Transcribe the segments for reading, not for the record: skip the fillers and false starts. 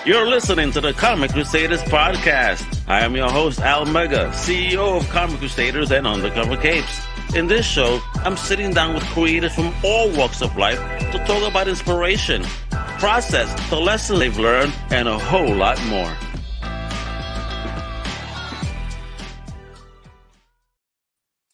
You're listening to the Comic Crusaders podcast. I am your host, Al Mega, CEO of Comic Crusaders and Undercover Capes. In this show, I'm sitting down with creators from all walks of life to talk about inspiration, process, the lessons they've learned, and a whole lot more.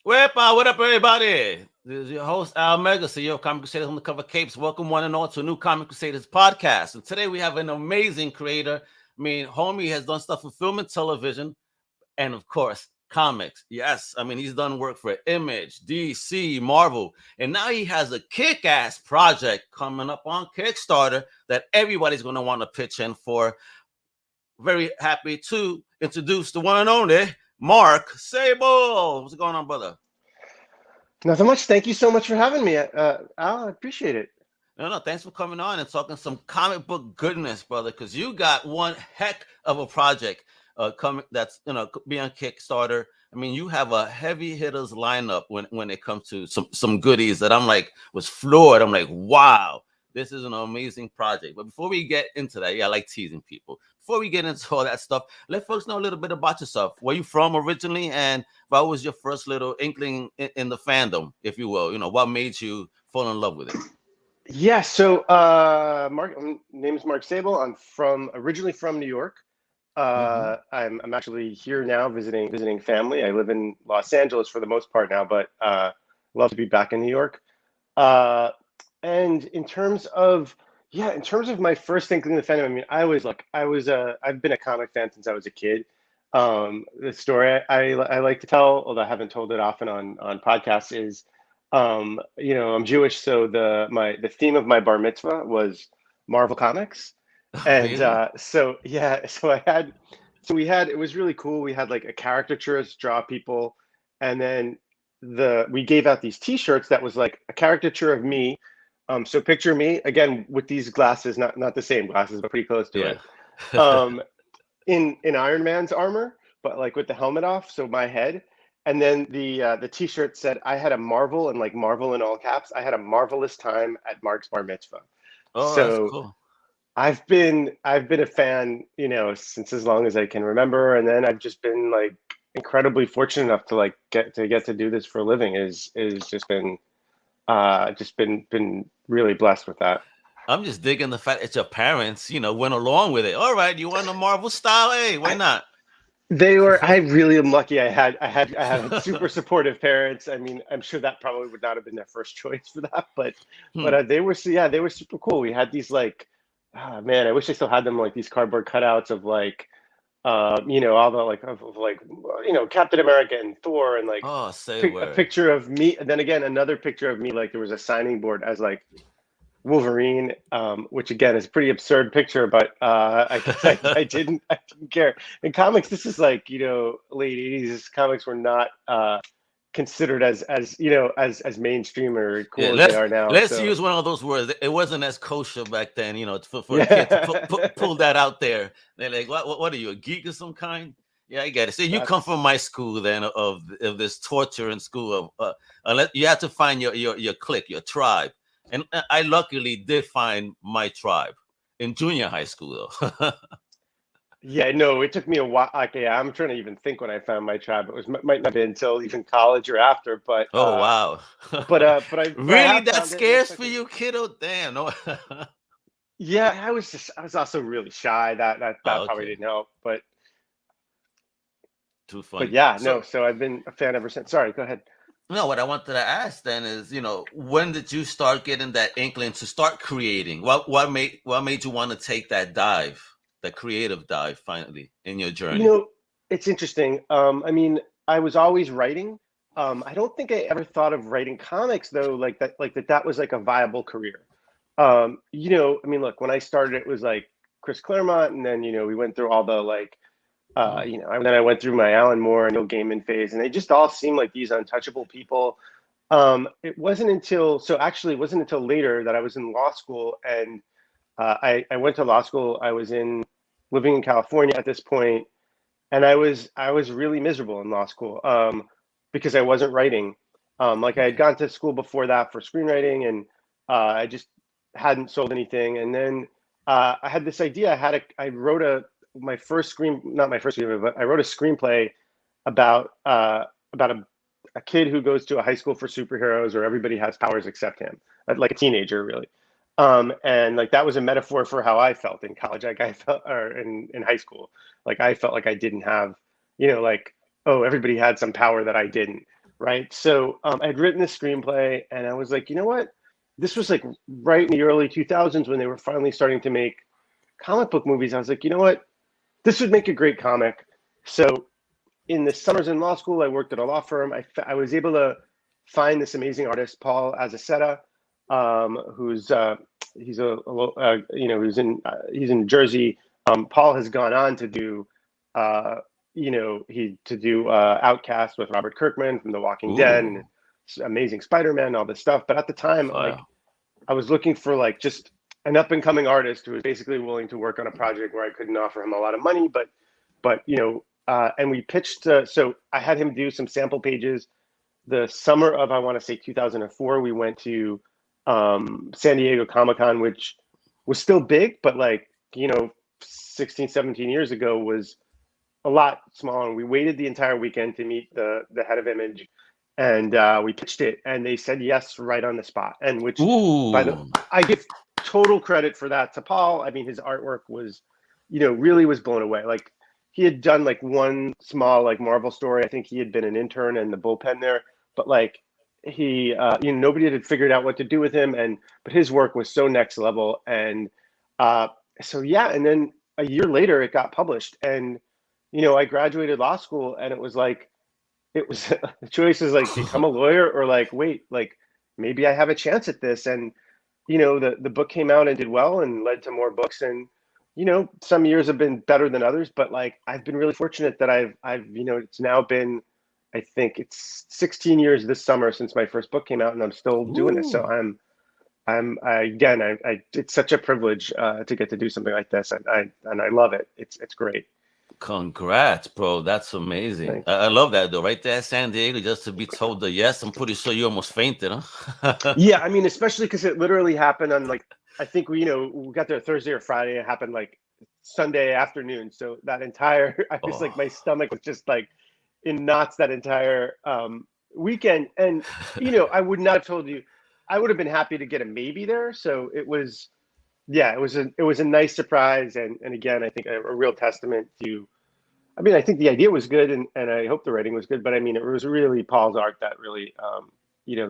What up, everybody? This is your host, Al Mega, CEO of Comic Crusaders Undercover Capes. Welcome one and all to a new Comic Crusaders podcast. And today we have an amazing creator. I mean, homie has done stuff for film and television, and of course, comics. Yes, I mean, he's done work for Image, DC, Marvel, and now he has a kick-ass project coming up on Kickstarter that everybody's going to want to pitch in for. Very happy to introduce the one and only Mark Sable. What's going on, brother? Nothing much. Thank you so much for having me, Al. I appreciate it. No, thanks for coming on and talking some comic book goodness, brother, because you got one heck of a project coming that's be on Kickstarter. I mean, you have a heavy hitters lineup when it comes to some goodies that I'm like was floored. I'm like, wow, this is an amazing project. But before we get into that, I like teasing people. Before we get into all that stuff, let folks know a little bit about yourself. Where you from originally, and what was your first little inkling in the fandom, if you will? What made you fall in love with it? Yeah, so my name is Mark Sable. I'm originally from New York. I'm actually here now visiting family. I live in Los Angeles for the most part now, but love to be back in New York. And in terms of my first inkling of the fandom, I mean, I've been a comic fan since I was a kid. The story I like to tell, although I haven't told it often on podcasts, is I'm Jewish, so the theme of my bar mitzvah was Marvel Comics. And it was really cool. We had like a caricaturist draw people, and then we gave out these T-shirts that was like a caricature of me. So picture me again with these glasses, not the same glasses, but pretty close to it. In Iron Man's armor, but like with the helmet off, so my head. And then the T-shirt said I had a Marvel, and like Marvel in all caps. I had a marvelous time at Mark's bar mitzvah. Oh, so that's cool. I've been a fan, since as long as I can remember, and then I've just been like incredibly fortunate enough to like get to do this for a living. Is just been really blessed with that. I'm just digging the fact that your parents, went along with it. All right, you want a Marvel style? Hey, why not? I really am lucky. I had super supportive parents. I mean, I'm sure that probably would not have been their first choice for that, but they were super cool. We had these like, man, I wish I still had them, like these cardboard cutouts of like, all the like of like, Captain America and Thor, and like a picture of me, and then again another picture of me, like there was a signing board as like Wolverine, which again is a pretty absurd picture, but I didn't care. In comics, this is like late '80s. Comics were not considered as mainstream or cool as they are now. Let's use one of those words. It wasn't as kosher back then, for a kid to pull that out there. They're like, what are you, a geek of some kind? Yeah, I get it. See, you come from my school then of this torture in school of unless you have to find your clique, your tribe. And I luckily did find my tribe in junior high school, though. Yeah, no, it took me a while. Okay, I'm trying to even think when I found my tribe. It might not be until even college or after. But wow! but I really that scarce for you, kiddo? Damn, no. Yeah, I was also really shy. That probably didn't help. But too funny. But yeah, so I've been a fan ever since. Sorry, go ahead. No, what I wanted to ask then is, when did you start getting that inkling to start creating? What made you want to take that dive, that creative dive, finally in your journey? It's interesting. I mean, I was always writing. I don't think I ever thought of writing comics though, like that was like a viable career. I mean, look, when I started, it was like Chris Claremont, and then we went through all the like. And then I went through my Alan Moore and Neil Gaiman phase, and they just all seemed like these untouchable people. It wasn't until later that I was in law school, and I went to law school. I was living in California at this point, and I was really miserable in law school because I wasn't writing. Like I had gone to school before that for screenwriting, and I just hadn't sold anything. And then I had this idea. I wrote my first screen, not my first screenplay, but I wrote a screenplay about a kid who goes to a high school for superheroes, where everybody has powers except him, like a teenager, really. And like that was a metaphor for how I felt in college. Like I felt, or in high school, like I felt like I didn't have, like, oh, everybody had some power that I didn't, right? So I'd written this screenplay, and I was like, you know what? This was like right in the early 2000s when they were finally starting to make comic book movies. I was like, you know what? This would make a great comic. So in the summers in law school, I worked at a law firm. I was able to find this amazing artist, Paul Azaceta, who's he's in Jersey. Paul has gone on to do Outcast with Robert Kirkman from The Walking Dead, and Ooh, Amazing Spider-Man, all this stuff. But at the time, fire. like I was looking for like just an up and coming artist who was basically willing to work on a project where I couldn't offer him a lot of money, but and we pitched. So I had him do some sample pages. The summer of, I want to say, 2004, we went to San Diego Comic-Con, which was still big, but like 16, 17 years ago was a lot smaller. And we waited the entire weekend to meet the head of Image, and we pitched it, and they said yes right on the spot. And which, Ooh. I give total credit for that to Paul. I mean, his artwork was, really was blown away. Like he had done like one small like Marvel story. I think he had been an intern in the bullpen there, but like he, nobody had figured out what to do with him, but his work was so next level. And so yeah, and then a year later it got published, and I graduated law school, and it was like the choice is like become a lawyer or like wait, like maybe I have a chance at this. And the book came out and did well and led to more books. And some years have been better than others, but like I've been really fortunate that I've it's now been, I think it's 16 years this summer since my first book came out, and I'm still doing this. So Ooh. it's such a privilege to get to do something like this, and I love it. It's great. Congrats, bro. That's amazing. Thanks. I love that though. Right there, San Diego, just to be told the yes. I'm pretty sure you almost fainted, huh? Yeah, I mean, especially because it literally happened on like, I think we got there Thursday or Friday. It happened like Sunday afternoon. So that entire, I was like, my Oh. stomach was just like in knots that entire weekend. And I would not have told you. I would have been happy to get a maybe there. So it was, yeah, it was a nice surprise. And again, I think a real testament to. I mean, I think the idea was good, and I hope the writing was good. But I mean, it was really Paul's art that really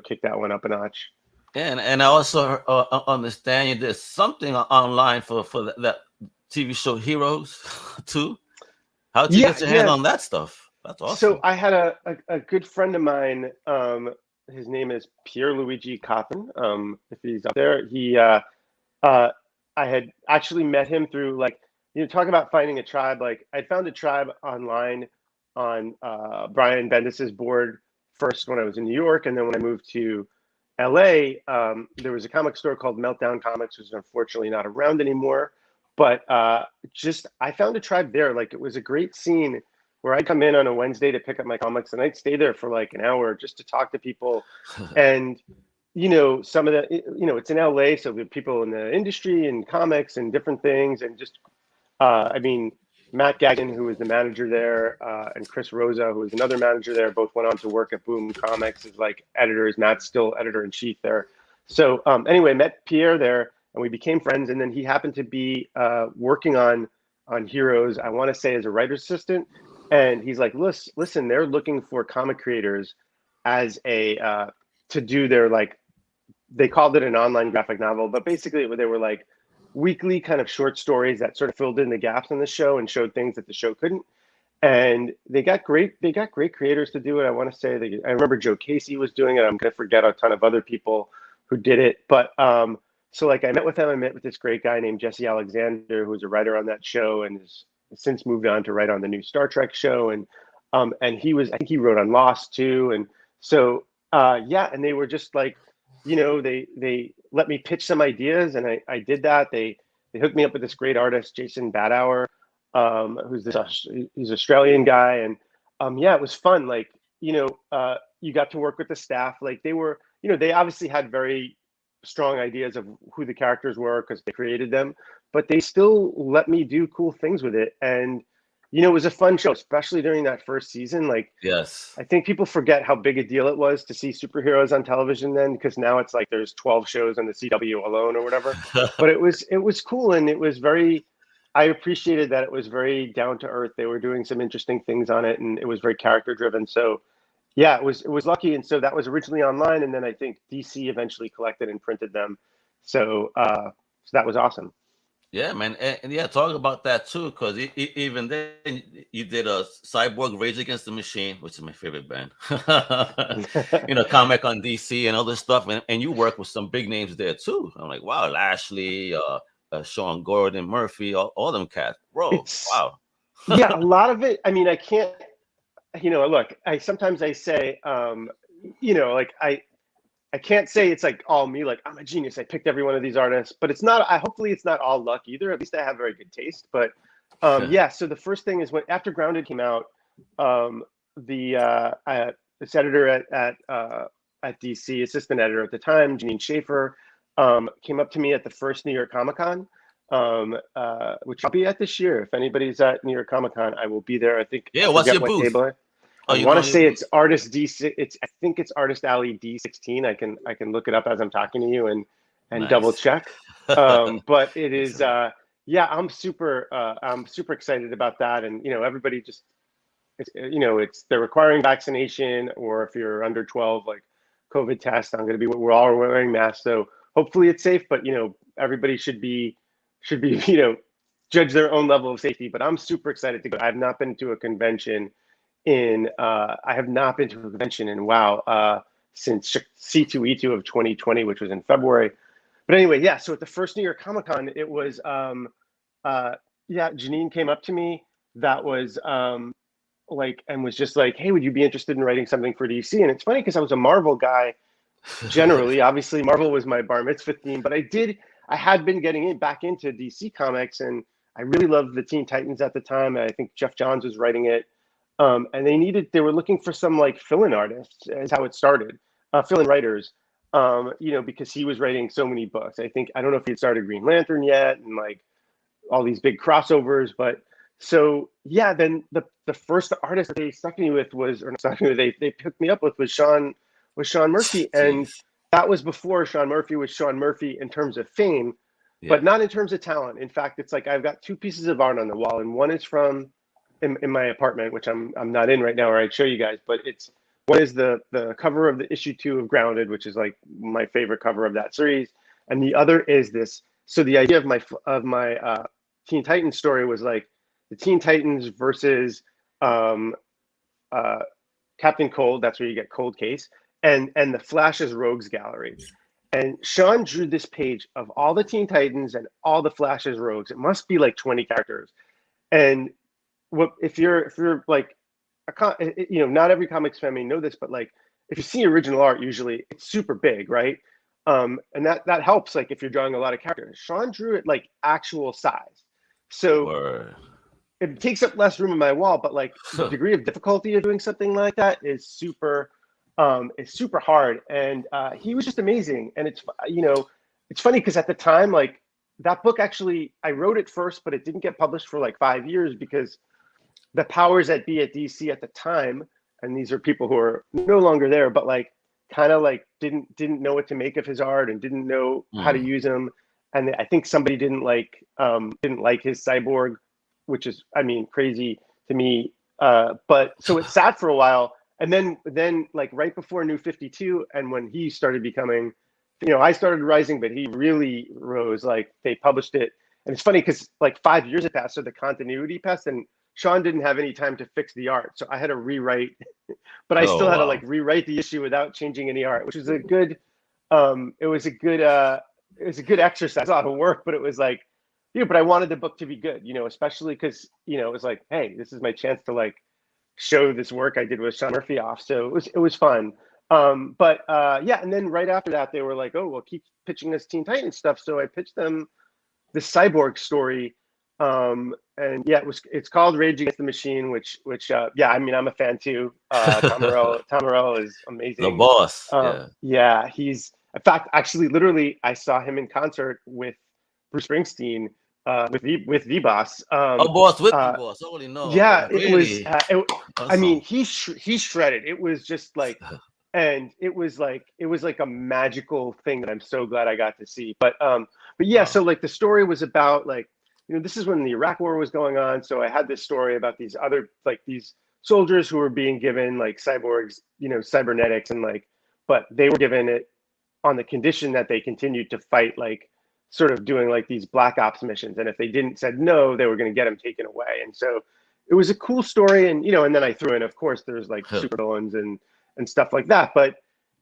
kicked that one up a notch. And I also understand there's something online for that TV show Heroes too. How'd you Yeah, get your hand yeah. on that stuff? That's So awesome. I had a good friend of mine. His name is Pierluigi Coffin. If he's up there, uh, I had actually met him through like talk about finding a tribe. Like I found a tribe online on Brian Bendis's board first when I was in New York, and then when I moved to LA, there was a comic store called Meltdown Comics, which is unfortunately not around anymore. But just I found a tribe there. Like it was a great scene where I'd come in on a Wednesday to pick up my comics, and I'd stay there for like an hour just to talk to people. And some of the it's in LA, so the people in the industry and comics and different things, and just I mean, Matt Gagnon, who was the manager there, and Chris Rosa, who was another manager there, both went on to work at Boom Comics as like editors. Matt's still editor in chief there. So anyway, met Pierre there, and we became friends. And then he happened to be working on Heroes, I want to say, as a writer's assistant. And he's like, listen, they're looking for comic creators as a to do their like, they called it an online graphic novel, but basically they were like weekly kind of short stories that sort of filled in the gaps in the show and showed things that the show couldn't. And they got great creators to do it. I want to say I remember Joe Casey was doing it. I'm going to forget a ton of other people who did it. But so like I met with them. I met with this great guy named Jesse Alexander, who was a writer on that show and has since moved on to write on the new Star Trek show. And I think he wrote on Lost too. And so yeah, and they were just like, they let me pitch some ideas, and I did that. They hooked me up with this great artist, Jason Badauer, he's an Australian guy. And yeah, it was fun. Like, you got to work with the staff. Like they were, they obviously had very strong ideas of who the characters were because they created them. but they still let me do cool things with it. And, it was a fun show, especially during that first season. Like, Yes. I think people forget how big a deal it was to see superheroes on television then, because now it's like there's 12 shows on the CW alone or whatever. But it was cool, and it was very, I appreciated that it was very down to earth. They were doing some interesting things on it, and it was very character driven. So yeah, it was lucky. And so that was originally online, and then I think DC eventually collected and printed them. So that was awesome. Yeah, man, and yeah, talk about that too, because even then you did a Cyborg Rage Against the Machine, which is my favorite band. Comic on DC and other stuff, and you work with some big names there too. I'm like, wow, Lashley, Sean Gordon, Murphy, all them cats, bro. It's Wow. Yeah, a lot of it. I mean, I can't. Look, sometimes I say, like I can't say it's like all me, like I'm a genius, I picked every one of these artists, but it's not. Hopefully it's not all luck either. At least I have very good taste. But yeah. So the first thing is after Grounded came out, the editor at DC, assistant editor at the time, Janine Schaefer, came up to me at the first New York Comic Con, which I'll be at this year. If anybody's at New York Comic Con, I will be there. I think. Yeah, what's your booth? I want to say it's Artist D6. I think it's Artist Alley D16. I can look it up as I'm talking to you and nice. Double check. But it is yeah. I'm super excited about that. And everybody just they're requiring vaccination, or if you're under 12, like COVID test. We're all wearing masks, so hopefully it's safe. But everybody should be judge their own level of safety. But I'm super excited to go. I've not been to a convention in wow, since C2E2 of 2020, which was in February. But anyway, yeah, so at the first New York Comic Con, it was Janine came up to me, that was and was just like, hey, would you be interested in writing something for DC? And it's funny because I was a Marvel guy generally. Obviously Marvel was my bar mitzvah theme, but I had been getting back into DC comics, and I really loved the Teen Titans at the time. I think Jeff Johns was writing it. And they were looking for some like fill-in artists, is how it started, fill-in writers, because he was writing so many books. I don't know if he had started Green Lantern yet, and like all these big crossovers, but so yeah, then the first artist that they stuck me with they picked me up with was Sean Murphy. And that was before Sean Murphy was Sean Murphy in terms of fame, but not in terms of talent. In fact, it's like I've got two pieces of art on the wall, and one is from in my apartment, which I'm not in right now, or I'd show you guys, but one is the cover of the issue 2 of Grounded, which is like my favorite cover of that series, and the other is this. So the idea of my Teen Titans story was like the Teen Titans versus Captain Cold. That's where you get Cold Case, and the Flash's Rogues Gallery. And Sean drew this page of all the Teen Titans and all the Flash's Rogues. It must be like 20 characters, and if you're like not every comics fan may know this, but like if you see original art, usually it's super big, right? And that helps, like if you're drawing a lot of characters. Sean drew it like actual size, so it takes up less room in my wall, but like the degree of difficulty of doing something like that is super hard. And he was just amazing. And it's funny because at the time, like that book, actually I wrote it first, but it didn't get published for like 5 years because the powers that be at DC at the time, and these are people who are no longer there, but like kind of like didn't know what to make of his art and didn't know how to use him. And I think somebody didn't like his Cyborg, which is, crazy to me. But so it sat for a while, and then like right before New 52, and when he started becoming, I started rising, but he really rose. Like they published it, and it's funny because like 5 years had passed, so the continuity passed, and Sean didn't have any time to fix the art, so I had to rewrite, but I still had to like rewrite the issue without changing any art, which was a good, it was a good exercise. It's a lot of work, but it was like, but I wanted the book to be good, especially because, it was like, hey, this is my chance to like show this work I did with Sean Murphy off. So it was fun. But yeah, and then right after that, they were like, oh, well, keep pitching us Teen Titans stuff. So I pitched them the Cyborg story. And yeah, it's called Rage Against the Machine, which yeah, I'm a fan too. Tom Morello is amazing. The boss. Yeah, he's, in fact, actually, literally, I saw him in concert with Bruce Springsteen with V-Boss. Oh, boss with the boss. Holy no. Yeah, it was. Really? I mean, Awesome. he's shredded. It was just like, and it was like a magical thing that I'm so glad I got to see. But yeah, Wow. so like the story was about like, this is when the Iraq War was going on. So I had this story about these other like these soldiers who were being given like cyborgs, cybernetics, and like, but they were given it on the condition that they continued to fight, like sort of doing like these black ops missions. And if they didn't said no, they were going to get them taken away. And so it was a cool story. And, and then I threw in, of course, there's like supervillains and stuff like that. But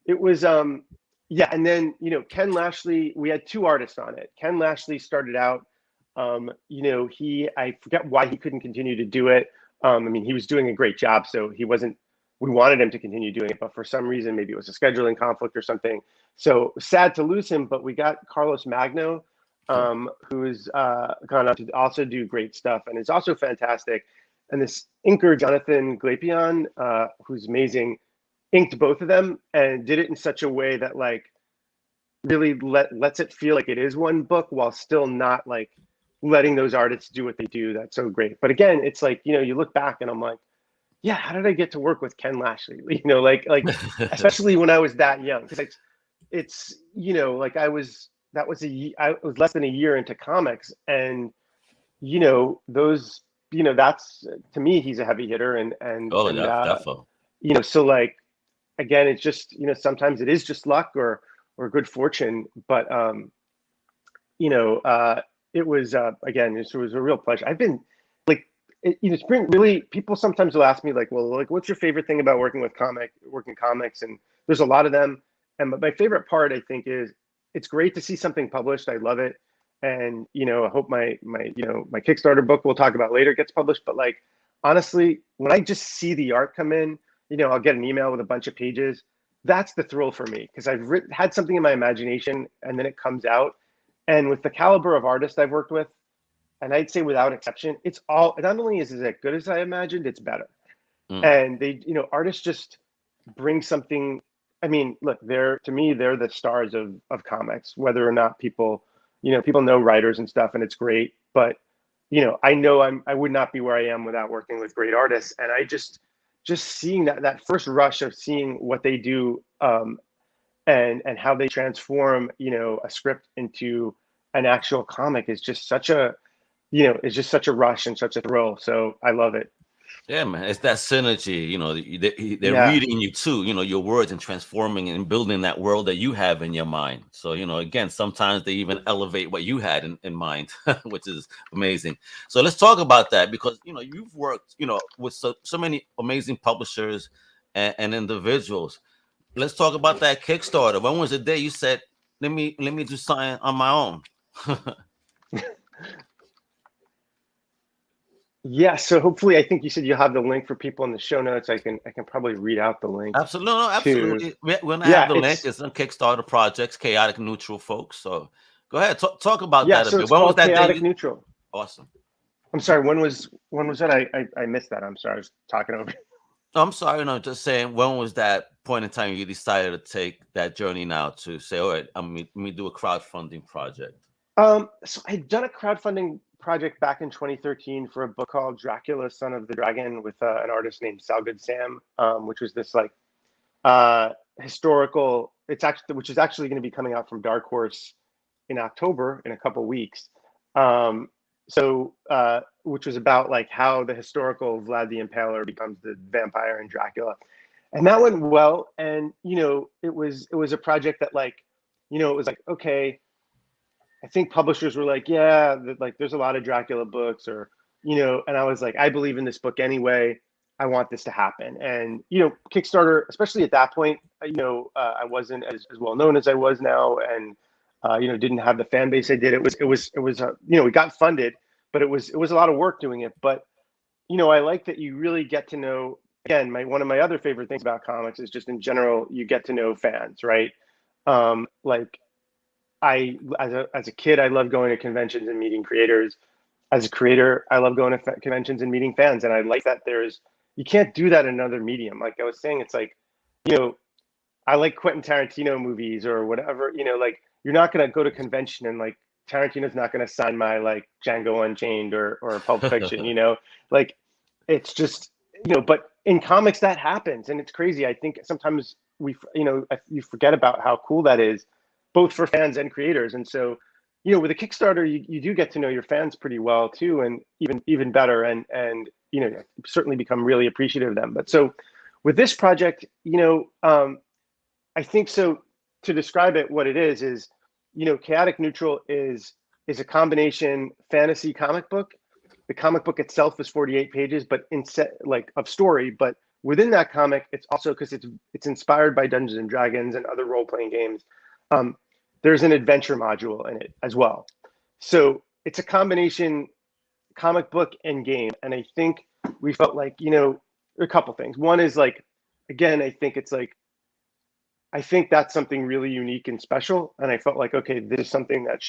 it was, yeah. And then, Ken Lashley, we had two artists on it. Ken Lashley started out, I forget why he couldn't continue to do it. I mean, he was doing a great job. So we wanted him to continue doing it, but for some reason, maybe it was a scheduling conflict or something. So sad to lose him, but we got Carlos Magno, who's gone on to also do great stuff and is also fantastic. And this inker, Jonathan Glapion, who's amazing, inked both of them and did it in such a way that like really lets it feel like it is one book while still not like letting those artists do what they do. That's so great. But again, it's like, you look back and I'm like, yeah, how did I get to work with Ken Lashley? Like especially when I was that young, because it's like I was less than a year into comics, and those that's, to me, he's a heavy hitter, Oh, yeah, definitely. so like again, it's just sometimes it is just luck or good fortune, but it was again, it was a real pleasure. I've been like it's been really, people sometimes will ask me like, well, like, what's your favorite thing about working comics? And there's a lot of them. And my favorite part, I think, is it's great to see something published. I love it. And, I hope my Kickstarter book we'll talk about later gets published. But like, honestly, when I just see the art come in, I'll get an email with a bunch of pages. That's the thrill for me, because I've had something in my imagination and then it comes out. And with the caliber of artists I've worked with, and I'd say without exception, it's all, not only is it as good as I imagined, it's better. And they, artists just bring something. I mean, look, they're the stars of comics, whether or not people know writers and stuff, and it's great. But, I know I would not be where I am without working with great artists. And I just seeing that first rush of seeing what they do, and how they transform, a script into an actual comic is just such a, it's just such a rush and such a thrill. So I love it. Yeah, man, it's that synergy. They're Yeah. reading you too. Your words, and transforming and building that world that you have in your mind. So again, sometimes they even elevate what you had in mind, which is amazing. So let's talk about that, because you've worked with so many amazing publishers and individuals. Let's talk about that Kickstarter. When was the day you said, "Let me do something on my own"? Yeah, so hopefully, I think you said you'll have the link for people in the show notes. I can probably read out the link. Absolutely, no, To absolutely. We're gonna yeah, have the link. It's on Kickstarter projects, chaotic neutral, folks. So go ahead, talk about yeah, that a so bit. it's When was called that day? Chaotic Neutral. Awesome. I'm sorry, when was that? I missed that. I'm sorry, I was talking over. I'm sorry, no, just saying, when was that point in time you decided to take that journey now to say, all right, let me do a crowdfunding project? So I'd done a crowdfunding project back in 2013 for a book called Dracula, Son of the Dragon, with an artist named Salgood Sam, which was this like historical. Which is actually going to be coming out from Dark Horse in October, in a couple weeks. Which was about like how the historical Vlad the Impaler becomes the vampire in Dracula, and that went well. And it was a project that like, it was like, okay, I think publishers were like, yeah, like there's a lot of Dracula books, or and I was like, I believe in this book anyway. I want this to happen. And Kickstarter, especially at that point, I wasn't as well known as I was now, and didn't have the fan base I did. It was we got funded, but it was a lot of work doing it. But I like that you really get to know. Again, one of my other favorite things about comics is just in general, you get to know fans, right? Like as a kid, I loved going to conventions and meeting creators. As a creator, I love going to conventions and meeting fans. And I like that you can't do that in another medium. Like I was saying, it's like, I like Quentin Tarantino movies or whatever, like you're not going to go to convention and like Tarantino's not going to sign my like Django Unchained or Pulp Fiction, you know, like it's just, you know, but in comics that happens and it's crazy. I think sometimes you forget about how cool that is, both for fans and creators. And so, you know, with a Kickstarter, you do get to know your fans pretty well too, and even better, and you know, certainly become really appreciative of them. But so with this project, you know, I think so. To describe it, what it is, you know, Chaotic Neutral is a combination fantasy comic book. The comic book itself is 48 pages, but of story. But within that comic, it's also, because it's inspired by Dungeons and Dragons and other role playing games. There's an adventure module in it as well. So it's a combination comic book and game. And I think we felt like, you know, a couple things. One is like, again, I think that's something really unique and special. And I felt like, okay, this is something that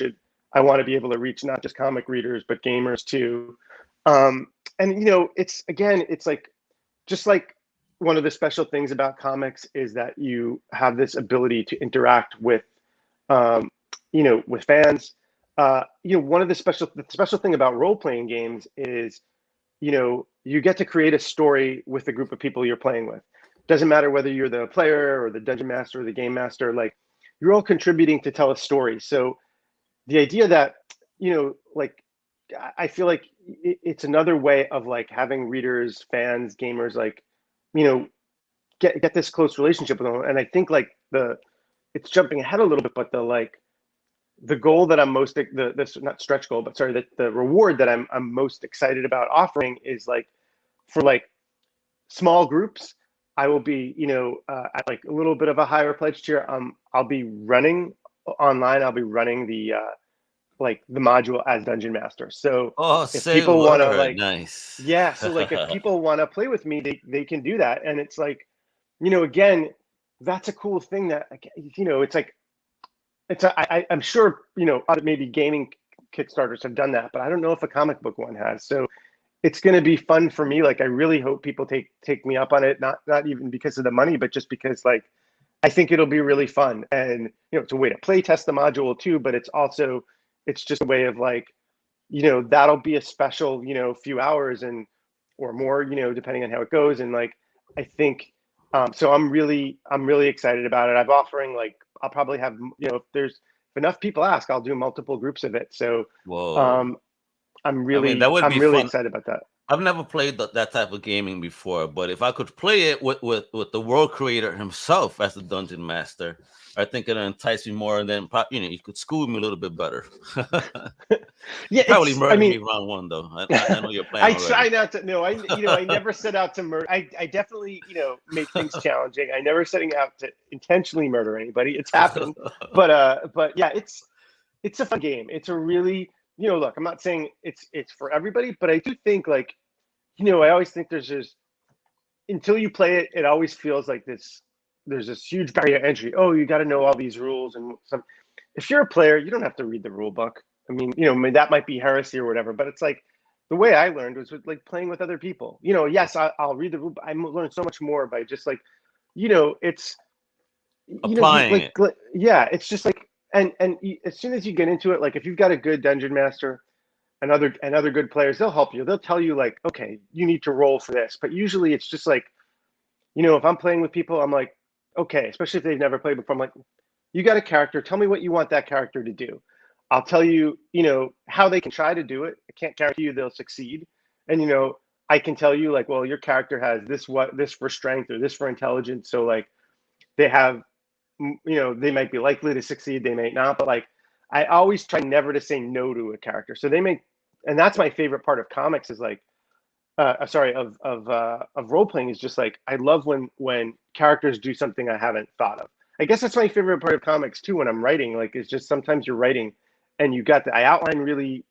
I want to be able to reach not just comic readers, but gamers too. And, you know, it's like, just like one of the special things about comics is that you have this ability to interact with, you know, with fans. You know, one of the special thing about role-playing games is, you know, you get to create a story with the group of people you're playing with. Doesn't matter whether you're the player or the dungeon master or the game master, like you're all contributing to tell a story. So the idea that, you know, like, I feel like it's another way of like having readers, fans, gamers, like, you know, get this close relationship with them. And I think like it's jumping ahead a little bit, but the goal that I'm most, this not stretch goal, but sorry, the reward that I'm most excited about offering is like, for like small groups, I will be, you know, at like a little bit of a higher pledge tier. I'll be running online. I'll be running the module as dungeon master. So Oh, if say people want to word. like, Nice. yeah, so like if people want to play with me, they can do that. And it's like, you know, again, that's a cool thing that, you know, it's like, I'm sure, you know, maybe gaming Kickstarters have done that, but I don't know if a comic book one has. So it's going to be fun for me. Like, I really hope people take me up on it. Not even because of the money, but just because like, I think it'll be really fun. And, you know, it's a way to play test the module too, but it's just a way of like, you know, that'll be a special, you know, few hours or more, you know, depending on how it goes. And like, I think, so I'm really excited about it. I'll probably have, you know, if enough people ask, I'll do multiple groups of it. So, Whoa. I'm I mean, that would be really fun. excited about that. I've never played that type of gaming before, but if I could play it with the world creator himself as the dungeon master, I think it'll entice me more. And then, you know, you could school me a little bit better. Yeah, Probably I murder mean, me round one though. I know your plan I already. try not to. No, I never set out to murder. I definitely, you know, make things challenging. I never setting out to intentionally murder anybody. It's happened, but yeah, it's a fun game. It's a really, you know, look, I'm not saying it's for everybody, but I do think like, you know, I always think there's just, until you play it, it always feels like there's this huge barrier to entry. Oh, you got to know all these rules and some. If you're a player, you don't have to read the rule book. I mean, you know, that might be heresy or whatever, but it's like the way I learned was with like playing with other people. You know, yes, I'll read the rule, but I learn so much more by just like, you know, it's, you know, Applying it. yeah, it's just like, and as soon as you get into it, like if you've got a good dungeon master and other good players, they'll help you. They'll tell you like, okay, you need to roll for this. But usually it's just like, you know, if I'm playing with people, I'm like, okay, especially if they've never played before, I'm like, you got a character, tell me what you want that character to do. I'll tell you, you know, how they can try to do it. I can't guarantee you they'll succeed. And, you know, I can tell you like, well, your character has this for strength or this for intelligence. So like they have, you know, they might be likely to succeed, they may not, but like, I always try never to say no to a character. So and that's my favorite part of comics is like, sorry, of role playing is just like, I love when characters do something I haven't thought of. I guess that's my favorite part of comics too. When I'm writing, like, it's just sometimes you're writing and I outline really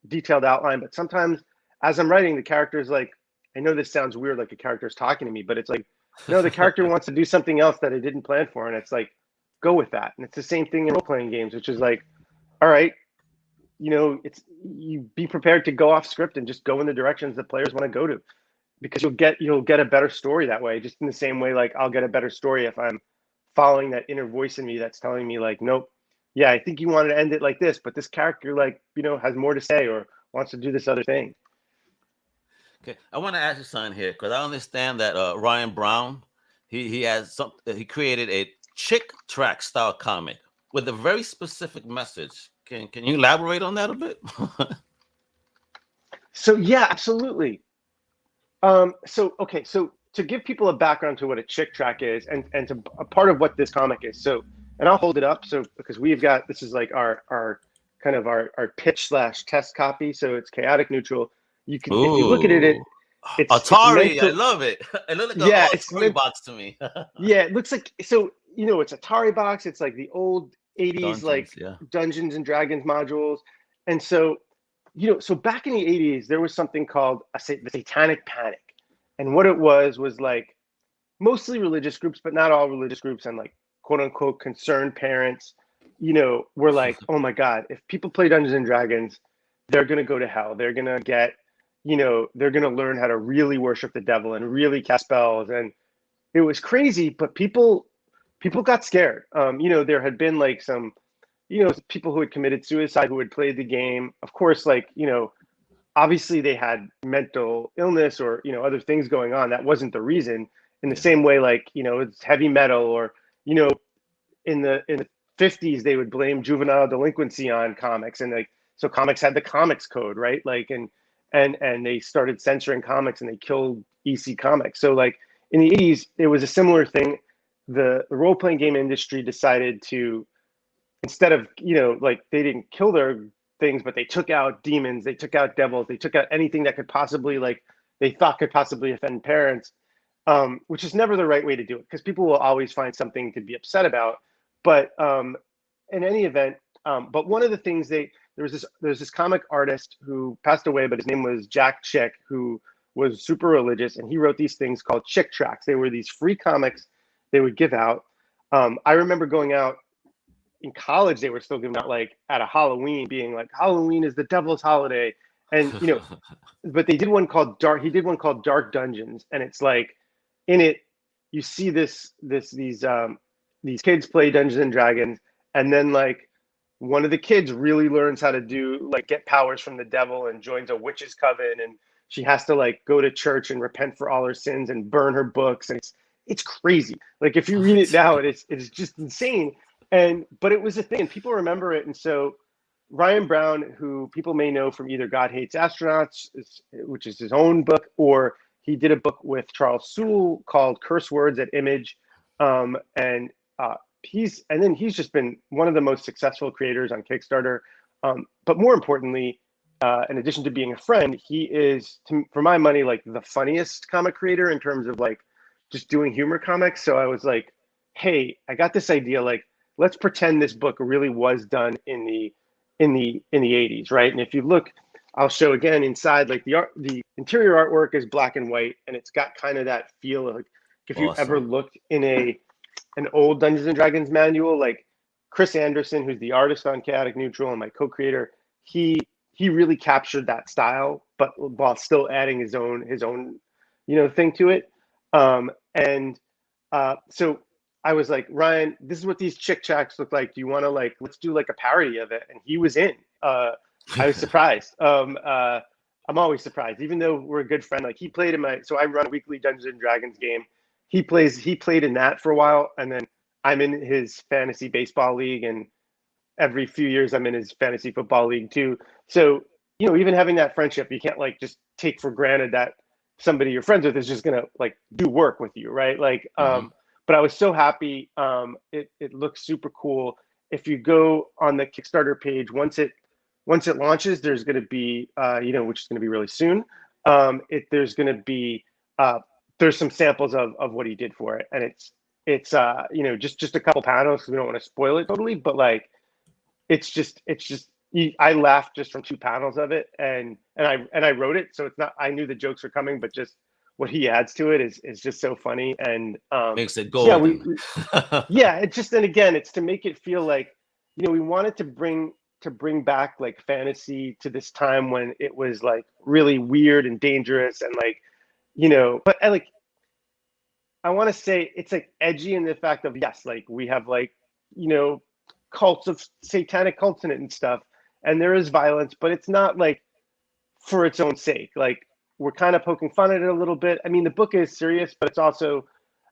detailed outline, but sometimes as I'm writing, the character's like, I know this sounds weird, like a character's talking to me, but it's like, no, the character wants to do something else that I didn't plan for, and it's like, go with that. And it's the same thing in role playing games, which is like, all right, you know, you be prepared to go off script and just go in the directions that players want to go to, because you'll get a better story that way. Just in the same way, like I'll get a better story if I'm following that inner voice in me that's telling me like, nope, yeah, I think you wanted to end it like this, but this character, like, you know, has more to say or wants to do this other thing. Okay, I want to ask you something here because I understand that Ryan Brown, he has some he created a chick track style comic with a very specific message. Can you elaborate on that a bit? So yeah, absolutely. So okay, so to give people a background to what a chick track is, and to a part of what this comic is. So, and I'll hold it up. So because we've got, this is like our kind of our pitch slash test copy. So it's chaotic neutral. You can, if you look at it, Ooh, it's meant Atari, I to, love it. It looks like an yeah, it's Atari meant, box to me. yeah, it looks like, so you know, it's Atari box. It's like the old 80s like Dungeons, yeah. Dungeons and Dragons modules, and so, you know, so back in the 80s there was something called the Satanic Panic, and what it was like mostly religious groups, but not all religious groups, and like quote unquote concerned parents, you know, were like, oh my God, if people play Dungeons and Dragons, they're gonna go to hell. They're gonna get, you know, they're gonna learn how to really worship the devil and really cast spells. And it was crazy, but people got scared. You know, there had been like some, you know, people who had committed suicide who had played the game. Of course, like, you know, obviously they had mental illness or, you know, other things going on. That wasn't the reason. In the Yeah. same way, like, you know, it's heavy metal, or, you know, in the 50s they would blame juvenile delinquency on comics, and like, so comics had the comics code, right? Like, and they started censoring comics and they killed EC Comics. So like in the 80s it was a similar thing. The role-playing game industry decided to, instead of, you know, like, they didn't kill their things, but they took out demons, they took out devils, they took out anything that could possibly, like, they thought could possibly offend parents, which is never the right way to do it because people will always find something to be upset about. But in any event, but one of the things there's this comic artist who passed away, but his name was Jack Chick, who was super religious, and he wrote these things called Chick Tracks. They were these free comics they would give out. I remember going out in college, they were still giving out, like at a Halloween, being like, Halloween is the devil's holiday. And, you know, but they did one called Dark, he did one called Dark Dungeons. And it's like, in it, you see these kids play Dungeons and Dragons. And then like one of the kids really learns how to do, like, get powers from the devil and joins a witch's coven. And she has to like go to church and repent for all her sins and burn her books. And it's crazy. Like if you read it now, it's just insane. And but it was a thing, and people remember it. And so Ryan Brown, who people may know from either God Hates Astronauts, which is his own book, or he did a book with Charles Sewell called Curse Words at Image, and he's just been one of the most successful creators on Kickstarter. But more importantly, in addition to being a friend, he is, for my money, like the funniest comic creator in terms of like just doing humor comics. So I was like, hey, I got this idea, like, let's pretend this book really was done in the 80s, right? And if you look, I'll show again inside, like the interior artwork is black and white, and it's got kind of that feel of, like, if you ever Awesome. looked in an old Dungeons and Dragons manual, like Chris Anderson, who's the artist on Chaotic Neutral and my co-creator, he really captured that style, but while still adding his own you know, thing to it. And so I was like, Ryan, this is what these Chick Tracks look like. Do you want to, like, let's do like a parody of it? And he was in. I was surprised. I'm always surprised, even though we're a good friend. Like, he played in so I run a weekly Dungeons and Dragons game. He played in that for a while, and then I'm in his fantasy baseball league, and every few years I'm in his fantasy football league too. So, you know, even having that friendship, you can't like just take for granted that somebody you're friends with is just gonna like do work with you, right? Like, Hmm. but I was so happy. It looks super cool. If you go on the Kickstarter page, once it launches, there's going to be, you know, which is going to be really soon. There's going to be there's some samples of what he did for it, and it's you know, just a couple panels, because we don't want to spoil it totally, but like it's just I laughed just from two panels of it, and I wrote it, so it's not, I knew the jokes were coming, but just what he adds to it is just so funny. And Makes it yeah, golden. yeah, it's just, and again, it's to make it feel like, you know, we wanted to bring back like fantasy to this time when it was like really weird and dangerous, and like, you know, but like, I want to say it's like edgy in the fact of, yes, like we have like, you know, cults of satanic cults in it and stuff, and there is violence, but it's not like for its own sake. Like we're kind of poking fun at it a little bit. I mean, the book is serious, but it's also,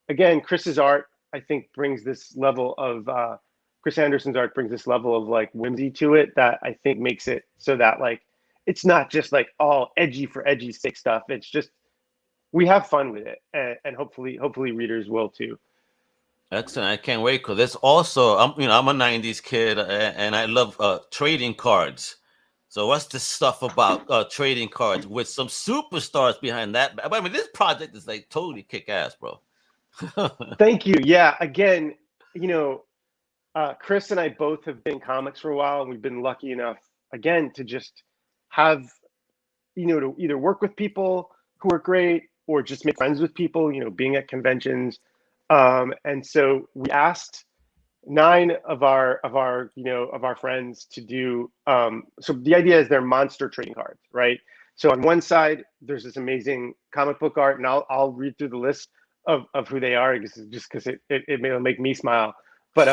again, Chris's art, I think, brings this level of Chris Anderson's art brings this level of like whimsy to it that I think makes it so that like it's not just like all edgy for edgy's sake stuff. It's just we have fun with it, and hopefully readers will too. Excellent. I can't wait because it's also I'm a '90s kid and I love trading cards. So what's this stuff about trading cards with some superstars behind that? But I mean, this project is like totally kick ass, bro. Thank you. Yeah. Again, you know, Chris and I both have been in comics for a while, and we've been lucky enough, again, to just have, you know, to either work with people who are great or just make friends with people, you know, being at conventions. And so we asked 9 of our friends to do. So the idea is they're monster trading cards, right? So on one side, there's this amazing comic book art, and I'll read through the list of who they are just because it'll make me smile. But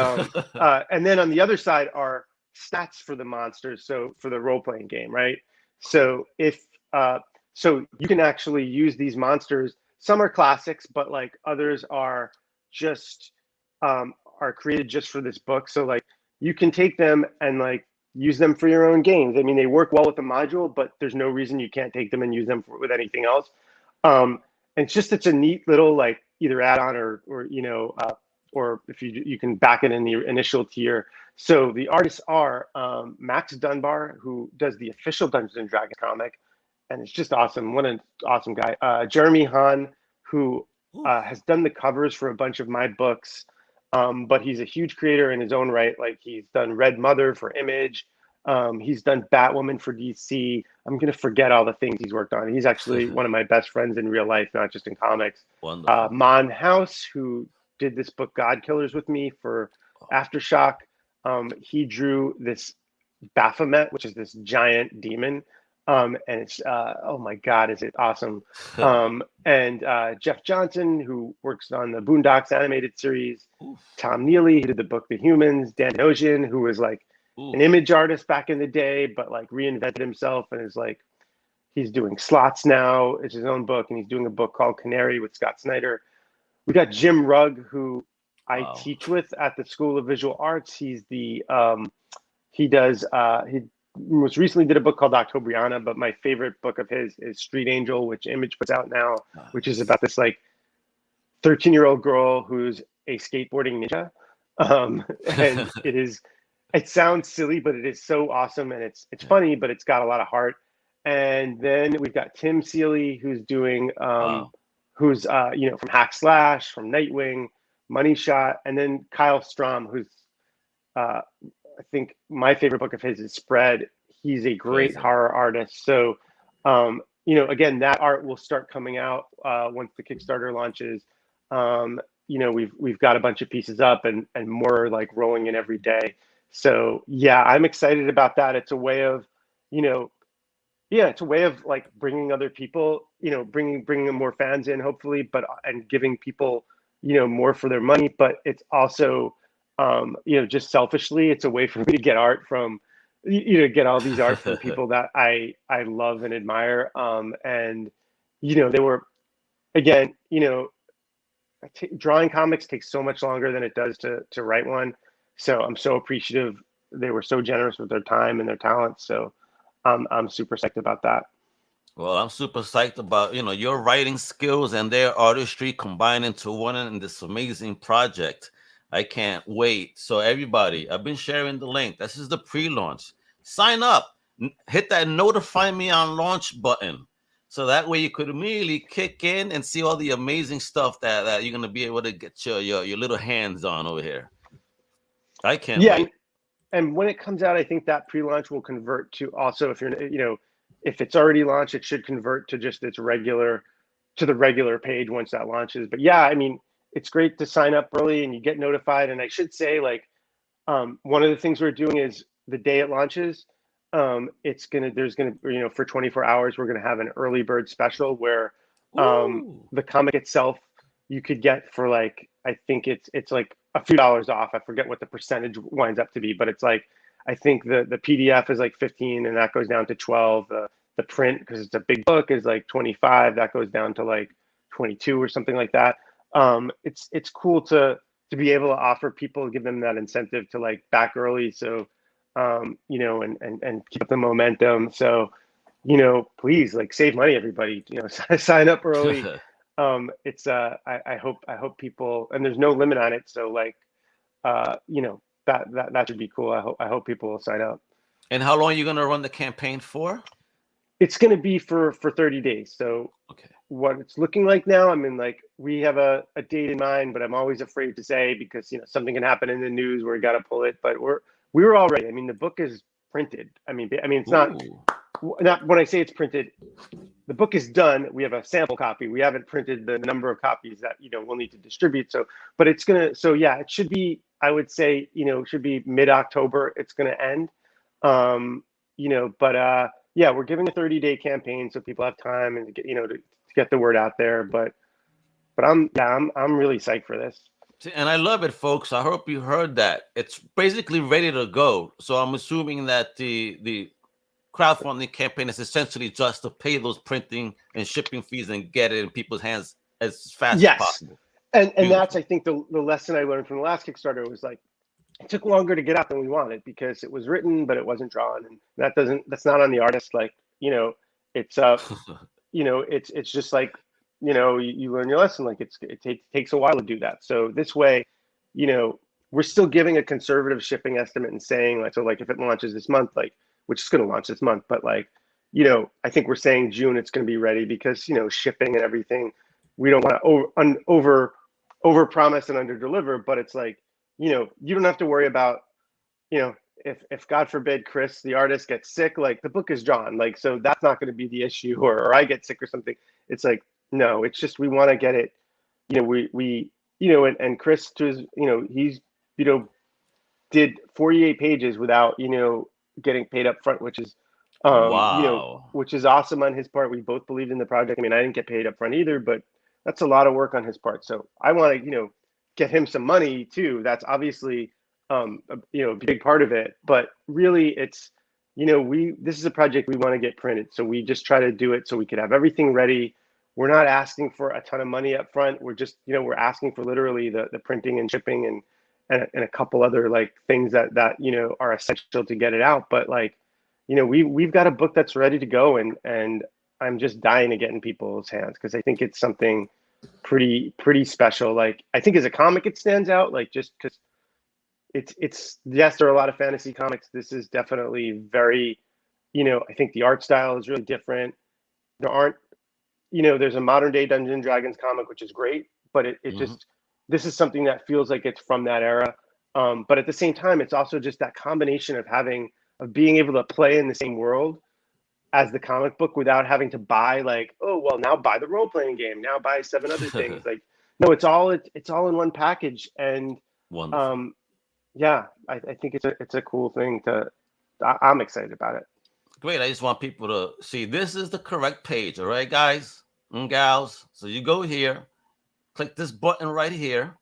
and then on the other side are stats for the monsters, so for the role playing game, right? So if so you can actually use these monsters. Some are classics, but like others are just are created just for this book. So like you can take them and like use them for your own games. I mean, they work well with the module, but there's no reason you can't take them and use them with anything else. And it's a neat little like either add-on or you know, or if you can back it in the initial tier. So the artists are Max Dunbar, who does the official Dungeons and Dragons comic, and it's just awesome. What an awesome guy. Jeremy Hahn, who has done the covers for a bunch of my books, but he's a huge creator in his own right. Like he's done Red Mother for Image. He's done Batwoman for DC. I'm going to forget all the things he's worked on. He's actually one of my best friends in real life, not just in comics. Wonderful. Mon House, who did this book God Killers with me for Aftershock. He drew this Baphomet, which is this giant demon. And it's, oh my God, is it awesome. And Jeff Johnson, who works on the Boondocks animated series. Oof. Tom Neely, who did the book The Humans. Dan Ocean, who was like an image artist back in the day, but like reinvented himself and is like, he's doing Slots now. It's his own book, and he's doing a book called Canary with Scott Snyder. We got Jim Rugg, who I teach with at the School of Visual Arts. He's the he most recently did a book called Octobriana, but my favorite book of his is Street Angel, which Image puts out now, which is about this like 13-year-old girl who's a skateboarding ninja. And it sounds silly, but it is so awesome, and it's funny, but it's got a lot of heart. And then we've got Tim Seeley, who's doing who's you know, from Hack Slash, from Nightwing, Money Shot, and then Kyle Strom, who's I think my favorite book of his is Spread. He's a great horror artist. So, you know, again, that art will start coming out once the Kickstarter launches. You know, we've got a bunch of pieces up and more like rolling in every day. So yeah, I'm excited about that. It's a way of, you know, it's a way of like bringing other people, you know, bringing more fans in, hopefully, and giving people, you know, more for their money. But it's also, you know, just selfishly, it's a way for me to get art from, you know, get all these art from people that I love and admire. And, you know, they were, again, you know, drawing comics takes so much longer than it does to write one. So I'm so appreciative. They were so generous with their time and their talent. So I'm super psyched about that. Well, I'm super psyched about, you know, your writing skills and their artistry combined into one in this amazing project. I can't wait. So everybody, I've been sharing the link. This is the pre-launch. Sign up. Hit that notify me on launch button. So that way you could immediately kick in and see all the amazing stuff that you're going to be able to get your little hands on over here. I can't wait. And when it comes out, I think that pre-launch will convert to also, if you're, you know, if it's already launched, it should convert to just the regular page once that launches. But yeah, I mean, it's great to sign up early and you get notified. And I should say, like, one of the things we're doing is the day it launches, there's gonna, you know, for 24 hours, we're gonna have an early bird special where the comic itself you could get for like, I think it's like a few dollars off. I forget what the percentage winds up to be, but it's like, I think the PDF is like 15 and that goes down to 12. The print, because it's a big book, is like 25. That goes down to like 22 or something like that. It's cool to be able to offer people, give them that incentive to like back early. So, you know, and keep up the momentum. So, you know, please like save money, everybody, you know, sign up early. I hope people, and there's no limit on it. So like, you know, that should be cool. I hope people will sign up. And how long are you going to run the campaign for? It's going to be for 30 days. So okay. What it's looking like now, I mean, like we have a date in mind, but I'm always afraid to say because, you know, something can happen in the news where we got to pull it, but we were all ready. I mean, the book is printed. I mean, it's not when I say it's printed, the book is done. We have a sample copy. We haven't printed the number of copies that, you know, we'll need to distribute. So, but it's going to, so yeah, it should be, I would say, you know, it should be mid-October. It's going to end, you know, but yeah, we're giving a 30-day campaign so people have time and to get, you know, to get the word out there. But I'm really psyched for this. And I love it, folks. I hope you heard that. It's basically ready to go. So I'm assuming that the crowdfunding campaign is essentially just to pay those printing and shipping fees and get it in people's hands as fast as possible. And that's, I think, the lesson I learned from the last Kickstarter was like, it took longer to get out than we wanted because it was written, but it wasn't drawn. And that's not on the artist. Like, you know, it's, you know, it's just like, you know, you learn your lesson. Like it takes a while to do that. So this way, you know, we're still giving a conservative shipping estimate and saying like, so like if it launches this month, like, which is going to launch this month, but like, you know, I think we're saying June, it's going to be ready because, you know, shipping and everything, we don't want to over promise and under deliver, but it's like, you know, you don't have to worry about, you know, if God forbid, Chris, the artist, gets sick, like the book is drawn, like, so that's not going to be the issue, or I get sick or something. It's like, no, it's just, we want to get it, you know, we, you know, and Chris, you know, he's, you know, did 48 pages without, you know, getting paid up front, which is, wow. You know, which is awesome on his part. We both believed in the project. I mean, I didn't get paid up front either, but that's a lot of work on his part. So I want to, you know, get him some money too. That's obviously, you know, a big part of it, but really it's, you know, this is a project we want to get printed. So we just try to do it so we could have everything ready. We're not asking for a ton of money up front. We're just, you know, we're asking for literally the printing and shipping and a couple other like things that, you know, are essential to get it out. But like, you know, we've got a book that's ready to go, and I'm just dying to get in people's hands because I think it's something pretty special. Like I think as a comic it stands out, like just because it's yes, there are a lot of fantasy comics. This is definitely very, you know, I think the art style is really different. There aren't, you know, there's a modern day Dungeons and Dragons comic which is great, but it just, this is something that feels like it's from that era. But at the same time, it's also just that combination of being able to play in the same world as the comic book without having to buy like, oh, well, now buy the role-playing game, now buy 7 other things. Like, no, it's all in one package. And yeah, I think it's a cool thing I'm excited about it. Great. I just want people to see this is the correct page. All right, guys and gals. So you go here, click this button right here.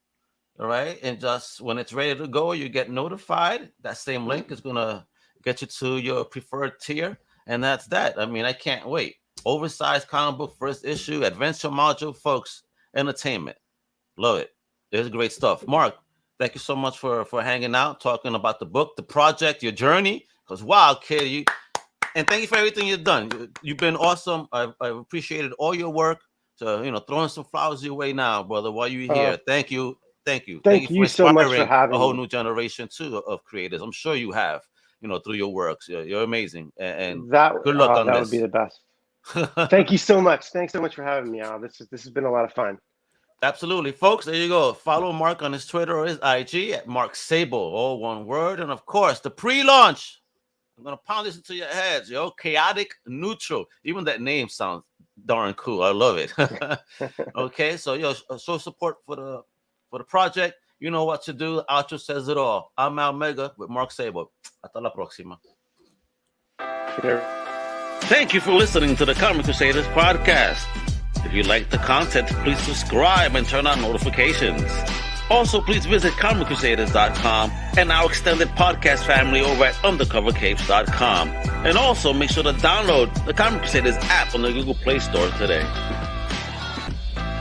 All right. And just when it's ready to go, you get notified. That same link is going to get you to your preferred tier. And that's that. I mean, I can't wait. Oversized comic book first issue, adventure module, folks, entertainment. Love it. It's great stuff. Mark, thank you so much for hanging out, talking about the book, the project, your journey. Because wow, kid, and thank you for everything you've done. You've been awesome. I've appreciated all your work. So, you know, throwing some flowers your way now, brother, while you're here. Thank you. Thank you for so much for having a whole new generation too of creators. I'm sure you have, you know, through your works. You're amazing. And good luck on this. That would be the best. Thank you so much. Thanks so much for having me, Al. This has been a lot of fun. Absolutely, folks. There you go. Follow Mark on his Twitter or his IG at Mark Sable, all one word. And of course, the pre-launch. I'm gonna pound this into your heads, yo. Chaotic Neutral. Even that name sounds darn cool. I love it. Okay, so yo, show support for the project. You know what to do. Outro says it all. I'm Al Mega with Mark Sable. Hasta la próxima. Thank you for listening to the Comic Crusaders podcast. If you like the content, please subscribe and turn on notifications. Also, please visit comiccrusaders.shop and our extended podcast family over at undercovercapes.com. And also, make sure to download the Comic Crusaders app on the Google Play Store today.